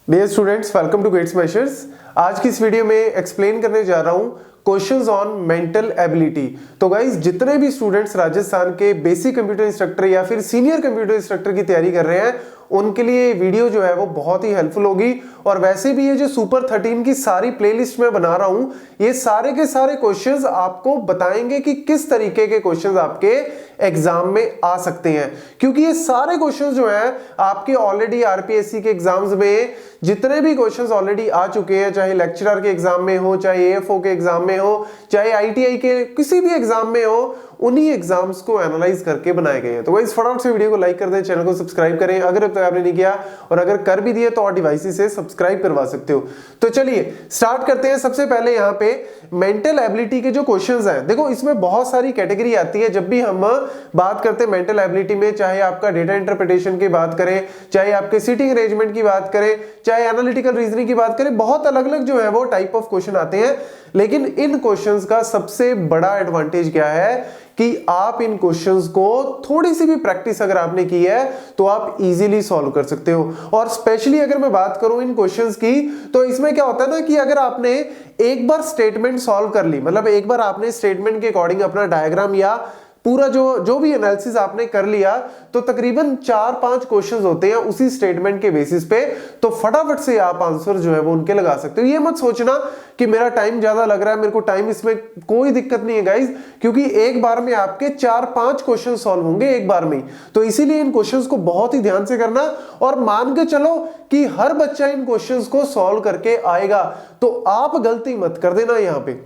Dear students, welcome to Gate Smashers. आज की इस वीडियो में एक्सप्लेन करने जा रहा हूं क्वेश्चंस ऑन मेंटल एबिलिटी। तो गाइस, जितने भी स्टूडेंट्स राजस्थान के बेसिक कंप्यूटर इंस्ट्रक्टर या फिर सीनियर कंप्यूटर इंस्ट्रक्टर की तैयारी कर रहे हैं, उनके लिए ये वीडियो जो है वो बहुत ही हेल्पफुल होगी। और वैसे भी ये जो सुपर 13 की सारी प्लेलिस्ट में बना रहा हूं, ये सारे के सारे क्वेश्चंस आपको बताएंगे कि किस तरीके के क्वेश्चंस आपके एग्जाम में आ सकते हैं, क्योंकि ये सारे क्वेश्चंस जो हैं आपके ऑलरेडी आरपीएससी के एग्जाम्स में जितने भी क्वेश्चंस ऑलरेडी आ चुके हैं, चाहे लेक्चरर के एग्जाम में हो, चाहे एएफओ के एग्जाम में हो, चाहे आईटीआई के किसी भी एग्जाम में हो, उन्हीं एग्जाम्स को एनालाइज करके बनाए गए हैं। तो गाइस, फटाफट से वीडियो को लाइक कर दें, चैनल को सब्सक्राइब करें अगर अब तक आपने नहीं किया, और अगर कर भी दिए तो और डिवाइसेस से सब्सक्राइब करवा सकते हो। तो चलिए स्टार्ट करते हैं। सबसे पहले यहाँ पे मेंटल एबिलिटी के जो क्वेश्चंस हैं, देखो इसमें बहुत सारी कैटेगरी आती है। जब भी हम बात करते हैं मेंटल एबिलिटी में, चाहे आपका डेटा इंटरप्रिटेशन की बात करें, चाहे आपके सीटिंग अरेंजमेंट की बात करें, चाहे एनालिटिकल रीजनिंग की बात करें, बहुत अलग अलग जो है वो टाइप ऑफ क्वेश्चन आते हैं। लेकिन इन क्वेश्चंस का सबसे बड़ा एडवांटेज क्या है कि आप इन क्वेश्चंस को थोड़ी सी भी प्रैक्टिस अगर आपने की है तो आप इजीली सॉल्व कर सकते हो। और स्पेशली अगर मैं बात करूं इन क्वेश्चंस की, तो इसमें क्या होता है ना कि अगर आपने एक बार स्टेटमेंट सॉल्व कर ली, मतलब एक बार आपने स्टेटमेंट के अकॉर्डिंग अपना डायग्राम या पूरा जो भी एनालिसिस आपने कर लिया, तो तकरीबन 4-5 क्वेश्चंस होते हैं उसी स्टेटमेंट के बेसिस पे, तो फटाफट से आप आंसर जो है वो उनके लगा सकते हो। ये मत सोचना कि मेरा टाइम ज्यादा लग रहा है, मेरे को टाइम, इसमें कोई दिक्कत नहीं है गाइस, क्योंकि एक बार में आपके 4-5 क्वेश्चन सॉल्व होंगे एक बार में। तो इसीलिए इन क्वेश्चंस को बहुत ही ध्यान से करना, और मान के चलो कि हर बच्चा इन क्वेश्चंस को सॉल्व करके आएगा, तो आप गलती मत कर देना। यहाँ पे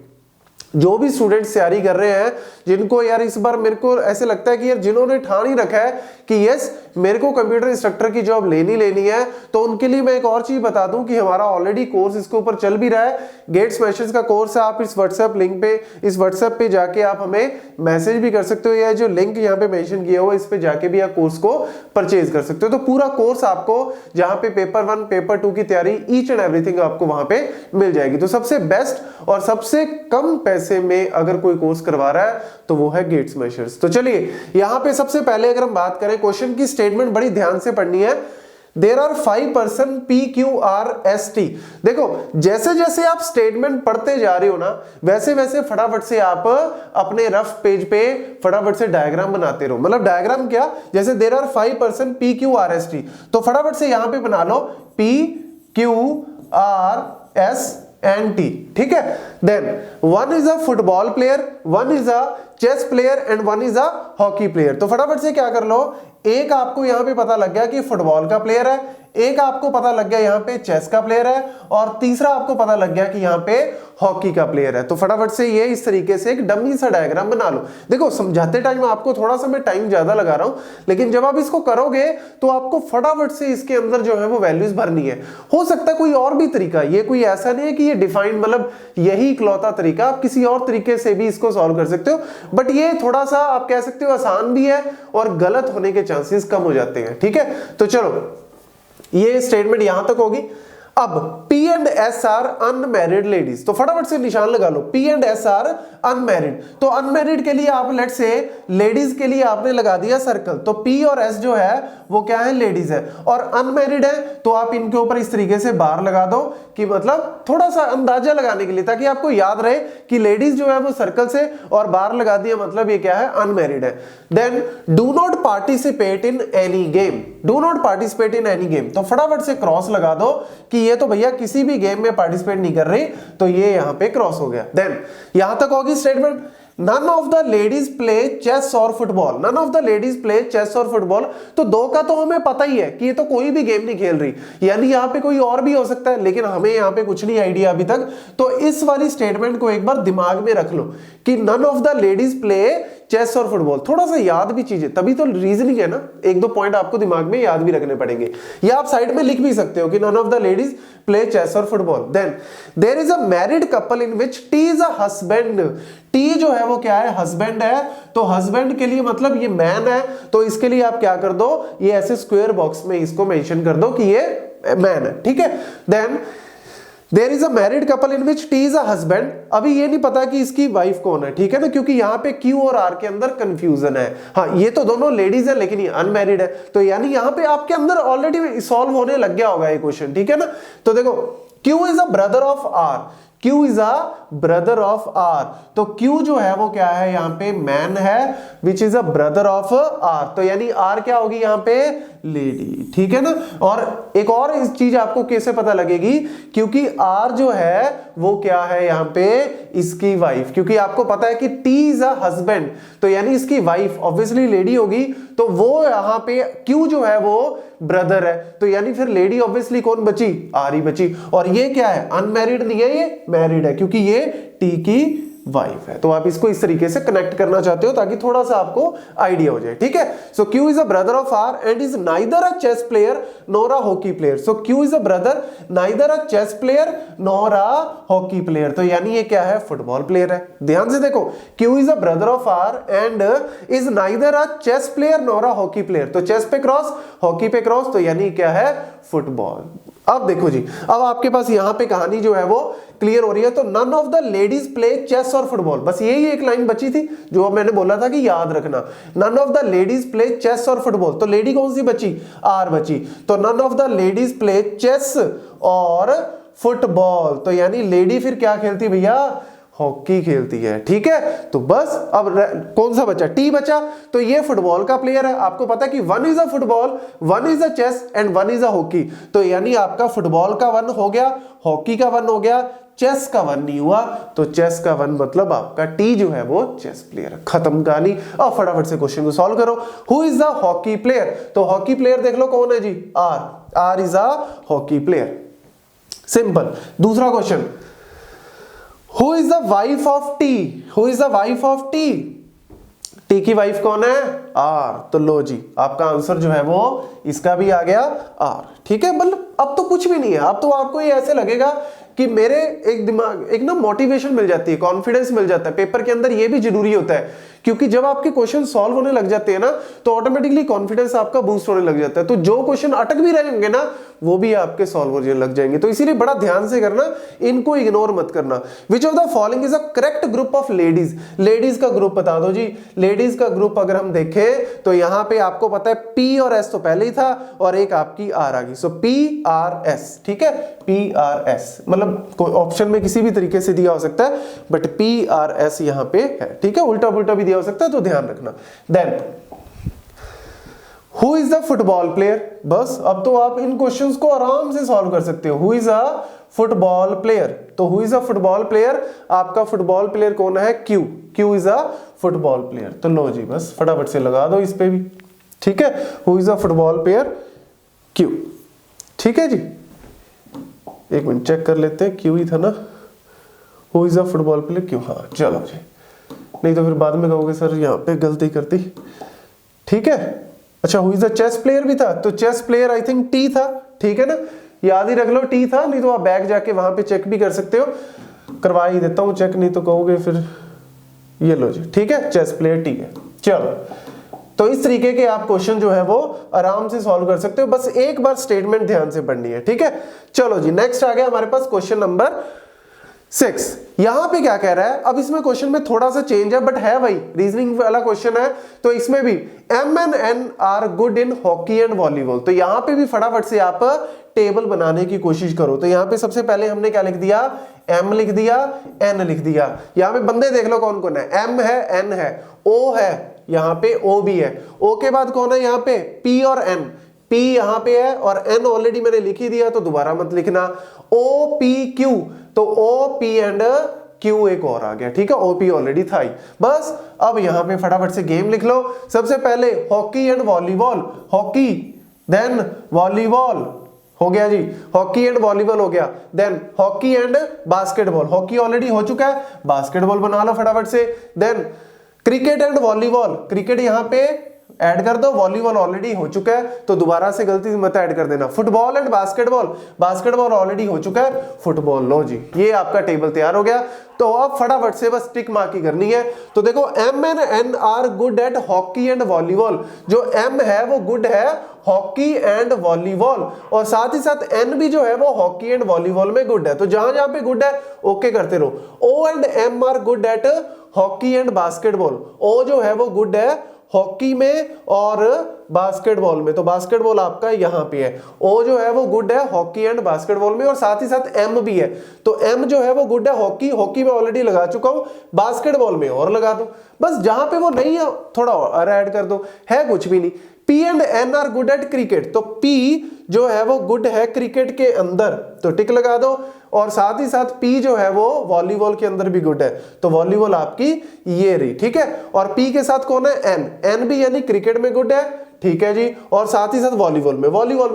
जो भी स्टूडेंट्स तैयारी कर रहे हैं, जिनको यार इस बार मेरे को ऐसे लगता है कि यार जिन्होंने ठान ही रखा है कि यस मेरे को कंप्यूटर इंस्ट्रक्टर की जॉब लेनी है, तो उनके लिए मैं एक और चीज बता दूं कि हमारा ऑलरेडी कोर्स इसके ऊपर चल भी रहा है। गेट्स मेशर्स का कोर्स है। आप इस व्हाट्सएप लिंक पे, इस व्हाट्सएप पे जाके आप हमें मैसेज भी कर सकते हो, या जो लिंक यहाँ पे मेंशन किया हुआ है इस पे जाके भी आप कोर्स को परचेज कर सकते हो। तो पूरा कोर्स आपको जहां पे पेपर 1 पेपर 2 की तैयारी ईच एंड एवरीथिंग आपको वहां पे मिल जाएगी। तो सबसे बेस्ट और सबसे कम पैसे में अगर कोई कोर्स करवा रहा है तो वो है गेट्स मेशर्स। तो चलिए यहाँ पे सबसे पहले अगर हम बात करें, क्वेश्चन की स्टेटमेंट बड़ी ध्यान से पढ़नी है। There are 5% PQRST। देखो जैसे जैसे आप स्टेटमेंट पढ़ते जा रहे हो ना, वैसे वैसे फटाफट से आप अपने रफ पेज पे फटाफट से डायग्राम बनाते रहो। मतलब डायग्राम क्या, जैसे there are 5% PQRST, तो फटाफट से यहां पे बना लो PQRST, ठीक है। Then 1 is a football player, 1 is a chess player and 1 is a hockey player. तो फटाफट से क्या कर लो, एक आपको यहां पे पता लग गया कि फुटबॉल का प्लेयर है, एक आपको पता लग गया यहां पे चेस का प्लेयर है, और तीसरा आपको पता लग गया कि यहां पे हॉकी का प्लेयर है। तो फटाफट से ये इस तरीके से एक डमी सा डायग्राम बना लो। देखो समझाते टाइम आपको थोड़ा सा मैं टाइम ज्यादा लगा रहा हूं, लेकिन जब आप इसको करोगे तो आपको फटाफट से इसके अंदर जो है वो वैल्यूज भरनी है। हो सकता है कोई और भी तरीका, ये कोई ऐसा नहीं है कि ये डिफाइंड मतलब यही इकलौता तरीका, आप किसी और तरीके से भी इसको सॉल्व कर सकते हो, बट ये थोड़ा सा आप कह सकते हो आसान भी है और गलत होने के चांसेस कम हो जाते हैं, ठीक है। तो चलो ये स्टेटमेंट यहां तक होगी। अब P and S are unmarried ladies, तो फटाफट से निशान लगा लो, P and S are unmarried. तो अनमैरिड के लिए आप लेट्स से लेडीज के लिए आपने लगा दिया सर्कल, तो P और S जो है वो क्या है, लेडीज है, और अनमैरिड है तो आप इनके ऊपर इस तरीके से बार लगा दो, कि मतलब थोड़ा सा अंदाजा लगाने के लिए, ताकि आपको याद रहे कि लेडीज जो है वो सर्कल से, और बार लगा दिया मतलब ये क्या है, अनमैरिड है। Then do not participate in any game, do not participate in any game, तो फटाफट से क्रॉस लगा दो कि ये तो भैया किसी भी गेम में पार्टिसिपेट नहीं कर रही, तो ये यहां पे क्रॉस हो गया। देन यहां तक होगी statement, none of the ladies play chess और football, none of the ladies play chess और फुटबॉल, तो दो का तो हमें पता ही है कि ये तो कोई भी गेम नहीं खेल रही, यानी यहाँ पे कोई और भी हो सकता है, लेकिन हमें यहाँ पे कुछ नहीं आइडिया अभी तक। तो इस वाली स्टेटमेंट को एक बार दिमाग में रख लो कि none of the ladies play chess और फुटबॉल, थोड़ा सा याद भी चीजें, तभी तो रीजनिंग है ना, एक दो पॉइंट आपको दिमाग में याद भी रखने पड़ेंगे, या आप साइड में लिख भी सकते हो कि none of the ladies play chess और football. Then there is a married couple in which T is a husband, T जो है वो क्या है, हस्बैंड है, तो हस्बैंड के लिए मतलब ये मैन है, तो इसके लिए आप क्या कर दो, ये ऐसे स्क्वायर बॉक्स में इसको मेंशन कर दो कि ये मैन है, ठीक है। Then there is a married couple in which T is a husband. अभी ये नहीं पता कि इसकी वाइफ कौन है, ठीक है ना, क्योंकि यहाँ पे क्यू और आर के अंदर कंफ्यूजन है। हाँ, ये तो दोनों लेडीज है लेकिन ये अनमैरिड है, तो यानी यहाँ पे आपके अंदर ऑलरेडी सॉल्व होने लग गया होगा ये क्वेश्चन, ठीक है ना। तो देखो Q is a brother of R, Q is a brother of R, तो Q जो है वो क्या है यहाँ पे मैन है which is a brother of R, तो यानी R क्या होगी यहाँ पे लेडी, ठीक है ना। और एक और इस चीज आपको कैसे पता लगेगी, क्योंकि R जो है वो क्या है यहाँ पे इसकी वाइफ, क्योंकि आपको पता है कि T इज अ हस्बैंड, तो यानी इसकी वाइफ ऑब्वियसली लेडी होगी, तो वो यहाँ पे Q जो है वो ब्रदर है, तो यानी फिर लेडी ऑब्वियसली कौन बची, R ही बची। और ये क्या है अनमैरिड नहीं है, ये मैरिड है, क्योंकि ये T की वाइफ है। तो आप इसको इस तरीके से कनेक्ट करना चाहते हो ताकि थोड़ा सा आपको आइडिया हो जाए, ठीक है। So Q is a brother of R and is neither a chess player nor a hockey player. So Q is a brother neither a chess player nor a hockey player, तो यानी ये क्या है football player है। ध्यान से देखो Q is a brother of R and is neither a chess player nor a hockey player, तो चेस पे क्रॉस हॉकी पे क्रॉस, तो यानी क्या है फुटबॉल। अब देखो जी, अब आपके पास यहां पे कहानी जो है वो क्लियर हो रही है। तो none of the ladies play chess और फुटबॉल, बस यही एक लाइन बची थी जो मैंने बोला था कि याद रखना, none of the ladies play chess और फुटबॉल, तो लेडी कौन सी बची, आर बची, तो none of the ladies play chess और फुटबॉल, तो यानी लेडी फिर क्या खेलती भैया, हॉकी खेलती है, ठीक है। तो बस अब कौन सा बचा, टी बचा, तो ये फुटबॉल का प्लेयर है। आपको पता है कि one is a football, one is a chess and one is a hockey, तो यानी आपका फुटबॉल का वन हो गया, हॉकी का वन हो गया, चेस का वन नहीं हुआ, तो चेस का वन मतलब आपका टी जो है वो चेस प्लेयर। खत्म कहानी। अब फटाफट से क्वेश्चन को सॉल्व करो। Who is the hockey player, तो हॉकी प्लेयर देख लो कौन है जी, R is a hockey player, simple. दूसरा question, Who is the wife of T? Who is the wife of T? T की वाइफ कौन है, R, तो लो जी आपका आंसर जो है वो इसका भी आ गया R, ठीक है। मतलब अब तो कुछ भी नहीं है, अब तो आपको ये ऐसे लगेगा कि मेरे एक दिमाग एक ना मोटिवेशन मिल जाती है, कॉन्फिडेंस मिल जाता है। पेपर के अंदर ये भी जरूरी होता है, क्योंकि जब आपके क्वेश्चन सॉल्व होने लग जाते हैं ना तो ऑटोमेटिकली कॉन्फिडेंस आपका बूस्ट होने लग जाता है, तो जो क्वेश्चन अटक भी रहेंगे ना वो भी आपके सॉल्व होने लग जाएंगे। तो इसीलिए बड़ा ध्यान से करना, इनको इग्नोर मत करना। Which of the following is a correct group of ladies, ladies का ग्रुप बता दो जी। लेडीज का ग्रुप अगर हम देखें तो यहां पे आपको पता है P और S तो पहले ही था और एक आपकी R आ गई, सो PRS, ठीक है, PRS, मतलब ऑप्शन में किसी भी तरीके से दिया हो सकता है बट PRS यहां पे है, ठीक है, उल्टा पुल्टा भी दिया हो सकता है, तो ध्यान रखना। Then who is the football player, बस अब तो आप इन क्वेश्चंस को आराम से सॉल्व कर सकते हो। Who is a football player, तो who is a football player, आपका फुटबॉल प्लेयर कौन है, Q is a football player, तो लो जी बस फटाफट से लगा दो इस पे भी, ठीक है। Who is a football player, Q, ठीक है जी। एक मिनट चेक कर लेते हैं, क्यू ही था ना, who is a football player, Q, हाँ चलो जी, नहीं तो फिर बाद में कहोगे सर यहाँ पे गलती करती, ठीक है। अच्छा who is a chess player भी था, तो chess player I think T था, ठीक है ना, याद ही रख लो टी था, नहीं तो आप बैक जाके वहां पे चेक भी कर सकते हो, करवा ही देता हूं चेक, नहीं तो कहोगे फिर, ये लो जी, ठीक है, चेस प्लेयर टी है। चलो तो इस तरीके के आप क्वेश्चन जो है वो आराम से सॉल्व कर सकते हो, बस एक बार स्टेटमेंट ध्यान से पढ़नी है, ठीक है। चलो जी नेक्स्ट आ गया हमारे पास क्वेश्चन नंबर 6। यहां पे क्या कह रहा है, अब इसमें क्वेश्चन में थोड़ा सा चेंज है बट है वही रीजनिंग वाला क्वेश्चन है, तो इसमें भी M and N are good in hockey and volleyball, तो यहां पे भी फटाफट से आप टेबल बनाने की कोशिश करो। तो यहां पे सबसे पहले हमने क्या लिख दिया, M लिख दिया, N लिख दिया। यहां पे बंदे देख लो कौन कौन है, M है, N है, O है, यहाँ पे O भी है, O के बाद कौन है यहाँ पे, P और N, P यहाँ पे है और N ऑलरेडी मैंने लिख ही दिया तो दोबारा मत लिखना। O P Q, तो O P एंड Q एक और आ गया, ठीक है, O P ऑलरेडी था ही। बस अब यहाँ पे फटाफट से गेम लिख लो। सबसे पहले hockey and volleyball, hockey then volleyball हो गया जी, हॉकी एंड वॉलीबॉल हो गया, then hockey and basketball, hockey already हो चुका है, बास्केटबॉल बना लो फटाफट से। Then cricket and volleyball, cricket यहां पे ऐड कर दो, वॉलीबॉल ऑलरेडी हो चुका है तो दोबारा से गलती से मत ऐड कर देना। Football and basketball, basketball already हो चुका है, फुटबॉल, लो जी ये आपका टेबल तैयार हो गया। तो अब फटाफट से बस टिक मार्क ही करनी है। तो देखो M and N are good at hockey and volleyball, जो M है वो गुड है हॉकी एंड वॉलीबॉल, और साथ ही साथ एन भी जो है वो हॉकी एंड वॉलीबॉल में गुड है। तो जहां जहां पे गुड है ओके करते रहो। O and M are good at hockey and basketball. O जो है वो गुड है हॉकी में और बास्केटबॉल में, तो बास्केटबॉल आपका यहां पे है। ओ जो है वो गुड है हॉकी एंड बास्केटबॉल में, और साथ ही साथ एम भी है। तो एम जो है वो गुड है हॉकी, हॉकी में ऑलरेडी लगा चुका हूं, बास्केटबॉल में और लगा दो। बस जहां पे वो नहीं है थोड़ा और ऐड कर दो, है कुछ भी नहीं। P and N are good at cricket, तो पी जो है वो गुड है क्रिकेट के अंदर, तो टिक लगा दो। और साथ ही साथ पी जो है वो वॉलीबॉल के अंदर भी गुड है, तो वॉलीबॉल आपकी ये रही, ठीक है। और पी के साथ कौन है, एन, एन भी यानी क्रिकेट में गुड है, ठीक है जी। और साथ ही साथ वॉलीबॉल में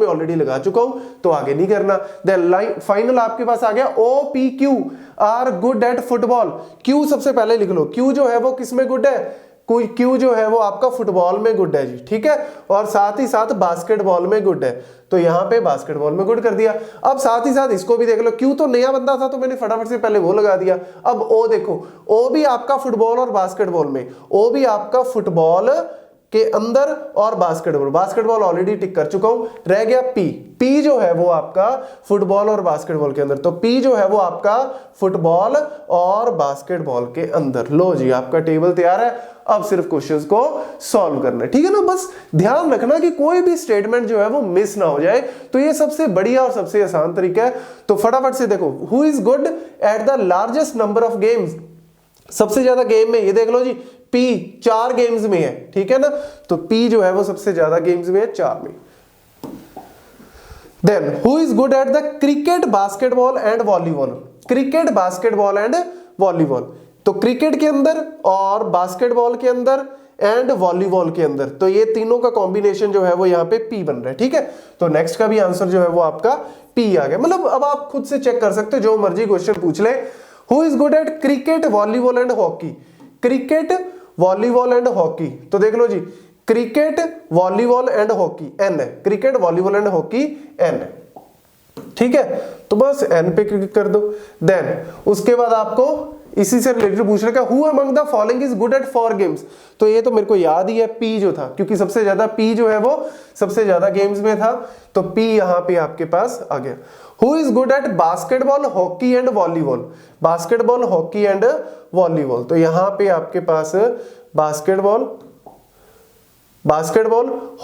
ऑलरेडी लगा चुका हूं, तो आगे नहीं करना। देन फाइनल आपके पास आ गया O P Q are good at football. Q सबसे पहले लिख लो, क्यू जो है वो किस में गुड है, क्यू जो है वो आपका फुटबॉल में गुड है जी, ठीक है। और साथ ही साथ बास्केटबॉल में गुड है, तो यहां पे बास्केटबॉल में गुड कर दिया। अब साथ ही साथ इसको भी देख लो, क्यू तो नया बंदा था तो मैंने फटाफट से पहले वो लगा दिया। अब ओ देखो, ओ भी आपका फुटबॉल और बास्केटबॉल में, ओ भी आपका फुटबॉल के अंदर और बास्केटबॉल ऑलरेडी टिक कर चुका हूं। रह गया पी, पी जो है वो आपका फुटबॉल और बास्केटबॉल के अंदर, तो पी जो है वो आपका फुटबॉल और बास्केटबॉल के अंदर। लो जी आपका टेबल तैयार है, अब सिर्फ क्वेश्चंस को सॉल्व करना है, ठीक है ना। बस ध्यान रखना कि कोई भी स्टेटमेंट जो है वो मिस ना हो जाए, तो ये सबसे बढ़िया और सबसे आसान तरीका है। तो फटाफट से देखो, who is good at the largest number of games, सबसे ज्यादा गेम में, ये देख लो जी पी 4 गेम्स में है, ठीक है ना। तो पी जो है वो सबसे ज्यादा गेम्स में है, 4 में। Then who is good at the cricket, basketball and volleyball, cricket, basketball and volleyball, तो क्रिकेट के अंदर और बास्केटबॉल के अंदर एंड वॉलीबॉल के अंदर, तो ये तीनों का कॉम्बिनेशन जो है वो यहाँ पे पी बन रहा है, ठीक है। तो नेक्स्ट का भी आंसर जो है वो आपका पी आ गया। मतलब अब आप खुद से चेक कर सकते हो, जो मर्जी क्वेश्चन पूछ ले। Who is good at cricket, volleyball and hockey, cricket, volleyball and hockey, तो देख लो जी cricket, volleyball and hockey N है, cricket, volleyball and hockey N है, ठीक है। तो बस एन पे क्लिक कर दो। देन उसके बाद आपको इसी से रिलेटेड पूछ रखा, who among the following is good eight 4 games, तो ये तो मेरे को याद ही है, पी जो था, क्योंकि सबसे ज्यादा पी जो है वो सबसे ज्यादा गेम्स में था, तो पी यहां पे आपके पास आ गया। Who is good eight basketball, hockey and volleyball, basketball, hockey and volleyball, तो यहां पे आपके पास बास्केटबॉल,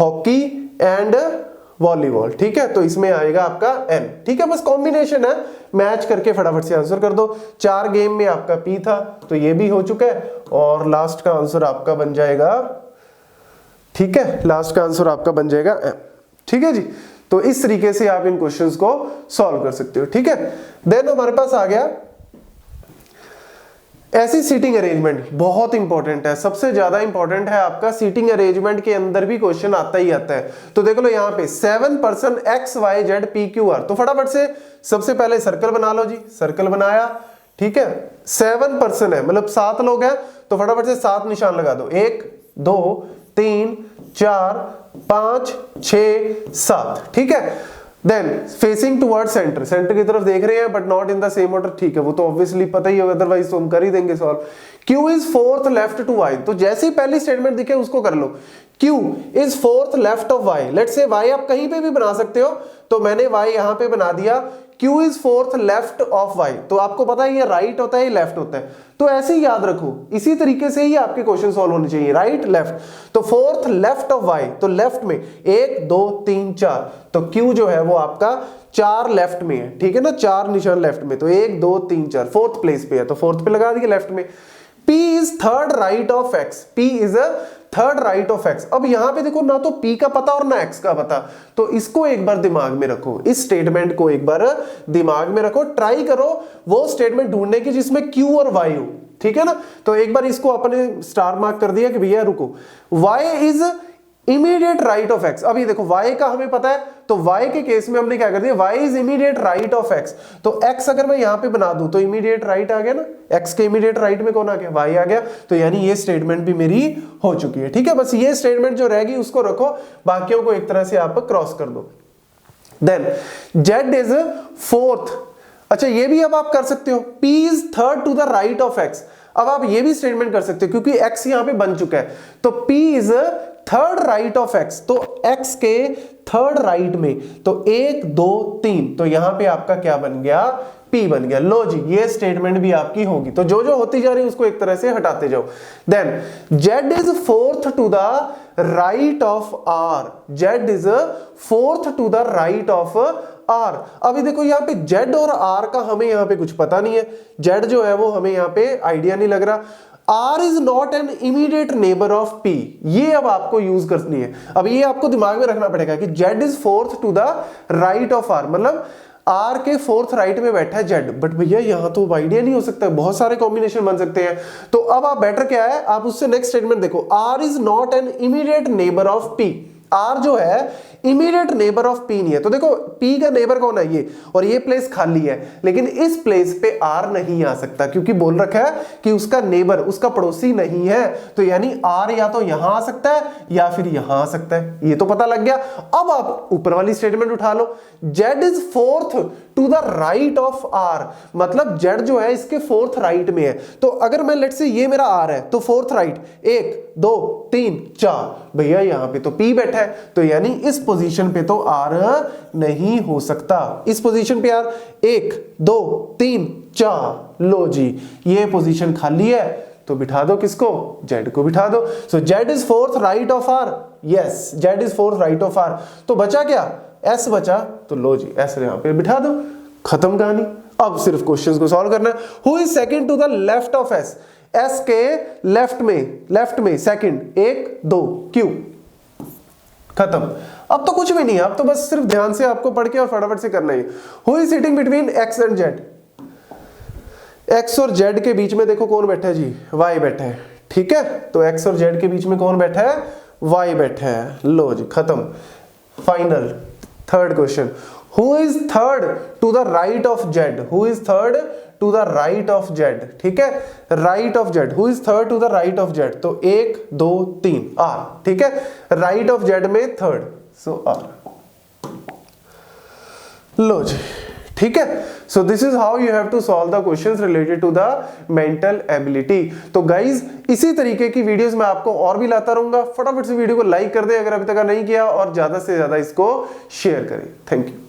हॉकी एंड वॉलीबॉल, ठीक है। तो इसमें आएगा आपका एन, ठीक है। बस कॉम्बिनेशन है, मैच करके फटाफट से आंसर कर दो। 4 गेम में आपका पी था, तो ये भी हो चुका है, और लास्ट का आंसर आपका बन जाएगा, ठीक है, लास्ट का आंसर आपका बन जाएगा एम, ठीक है जी। तो इस तरीके से आप इन क्वेश्चंस को सॉल्व कर सकते हो, ठीक है। देन हमारे पास आ गया ऐसी सीटिंग अरेंजमेंट, बहुत इंपॉर्टेंट है, सबसे ज्यादा इंपॉर्टेंट है आपका। सीटिंग अरेंजमेंट के अंदर भी क्वेश्चन आता ही आता है। तो देख लो यहाँ पे 7 person X Y Z P Q R, तो फटाफट से सबसे पहले सर्कल बना लो जी, सर्कल बनाया, ठीक है। 7 पर्सन है, मतलब 7 लोग हैं, तो फटाफट से 7 निशान लगा दो, 1 2 3 4 5 6 7, ठीक है। Then facing toward center, center की तरफ देख रहे हैं but not in the same order, ठीक है, वो तो ऑब्वियसली पता ही होगा, अदरवाइज तो हम कर ही देंगे solve. Q is 4th left to Y, तो जैसे ही पहली स्टेटमेंट दिखे उसको कर लो। Q is 4th left of Y, let's say Y आप कहीं पे भी बना सकते हो, तो मैंने Y यहां पे बना दिया। Q is 4th left of Y, तो आपको पता है ये राइट होता है, ये लेफ्ट होता है, तो ऐसे ही याद रखो, इसी तरीके से ही आपके क्वेश्चन सॉल्व होने चाहिए, राइट लेफ्ट। तो 4th लेफ्ट ऑफ Y, तो लेफ्ट में 1 2 3 4, तो Q जो है वो आपका 4 लेफ्ट में है, ठीक है ना, 4 निशान लेफ्ट में, तो 1 2 3 4 4th प्लेस पे है, तो 4th पे लगा दिया लेफ्ट में। P is 3rd right of X, P is 3rd right of X। अब यहां पे देखो, ना तो P का पता और ना X का पता, तो इसको एक बार दिमाग में रखो, इस स्टेटमेंट को एक बार दिमाग में रखो, ट्राई करो वो स्टेटमेंट ढूंढने की जिसमें Q और Y हो, ठीक है ना। तो एक बार इसको अपने स्टार मार्क कर दिया कि भैया रुको, Y is immediate right of X। अब ये देखो Y का हमें पता है, तो Y के केस में हमने क्या कर दिया, Y is immediate right of X, तो X अगर मैं यहां पे बना दूं तो इमीडिएट राइट आ गया ना, X के इमीडिएट राइट में कौन आ गया, Y आ गया, तो यानी ये स्टेटमेंट भी मेरी हो चुकी है, ठीक है। बस ये स्टेटमेंट जो रहेगी उसको रखो, बाकियों को एक तरह से आप क्रॉस कर दो। देन Z इज 4th, अच्छा ये भी अब आप कर सकते हो, P is 3rd to the right of X। अब आप ये भी स्टेटमेंट कर सकते हो क्योंकि X यहां पे बन चुका है, तो P is third right of x, तो एक्स के थर्ड राइट में, तो 1 2 3, तो यहां पे आपका क्या बन गया, P बन गया। लो जी, ये स्टेटमेंट भी आपकी होगी। तो जो जो होती जा रही है उसको एक तरह से हटाते जाओ। देन Z is fourth to the right of R, Z is fourth to the right of R। अभी देखो यहाँ पे Z और R का हमें यहाँ पे कुछ पता नहीं है, Z जो है वो हमें यहाँ पे आइडिया नहीं लग रहा। R is not an immediate neighbour of P, ये अब आपको यूज करनी है। अब ये आपको दिमाग में रखना पड़ेगा कि Z is fourth to the right of R, मतलब R के फोर्थ राइट में बैठा है Z, बट भैया यहां तो आइडिया नहीं हो सकता, बहुत सारे कॉम्बिनेशन बन सकते हैं। तो अब आप बेटर क्या है, आप उससे नेक्स्ट स्टेटमेंट देखो, R is not an immediate neighbour of P। R जो है इमीडिएट नेबर ऑफ P नहीं है। तो देखो P का नेबर कौन है, ये, और ये प्लेस खाली है, लेकिन इस प्लेस पे R नहीं आ सकता क्योंकि बोल रखा है कि उसका नेबर, उसका पड़ोसी नहीं है। तो यानी R या तो यहां आ सकता है या फिर यहां आ सकता है, ये तो पता लग गया। अब आप ऊपर वाली स्टेटमेंट उठा लो, Z is fourth to the right of R, मतलब Z जो है इसके फोर्थ राइट में है। तो अगर मैं लेट्स से ये मेरा R है, तो फोर्थ राइट 1 2 3 4, भैया यहां पे तो P बैठा है, तो यानी इस पोजीशन पे तो R नहीं हो सकता। इस पोजीशन पे यार 1 2 3 4, लो जी ये पोजीशन खाली है, तो बिठा दो किसको, Z को बिठा दो। सो Z is fourth right of R, yes Z is fourth right of R। तो बचा क्या, S बचा, तो लो जी S यहां पे बिठा दो, खत्म कहानी। अब सिर्फ क्वेश्चंस को सॉल्व करना है। Who is second to the left of S, S के लेफ्ट में सेकंड 1 2, Q, खत्म। अब तो कुछ भी नहीं है, अब तो बस सिर्फ ध्यान से आपको पढ़ के और फटाफट से करना है। Who is sitting between X and Z, X और Z के बीच में देखो कौन बैठा है जी, Y बैठा है, ठीक है। तो X और Z के बीच में कौन बैठा है, Y बैठा है, लो जी खत्म। Final third question, who is third to the right of Z, who is third to the right of Z, ठीक है, right of Z, who is third to the right of Z, तो 1 2 3 R, ठीक है, right of Z में third, so R, लो जी ठीक है। So this is how you have to solve the questions related to the mental ability. तो guys इसी तरीके की वीडियोस मैं आपको और भी लाता रहूंगा। फटाफट से वीडियो को लाइक कर दे अगर अभी तक नहीं किया, और ज्यादा से ज्यादा इसको शेयर करें। Thank you.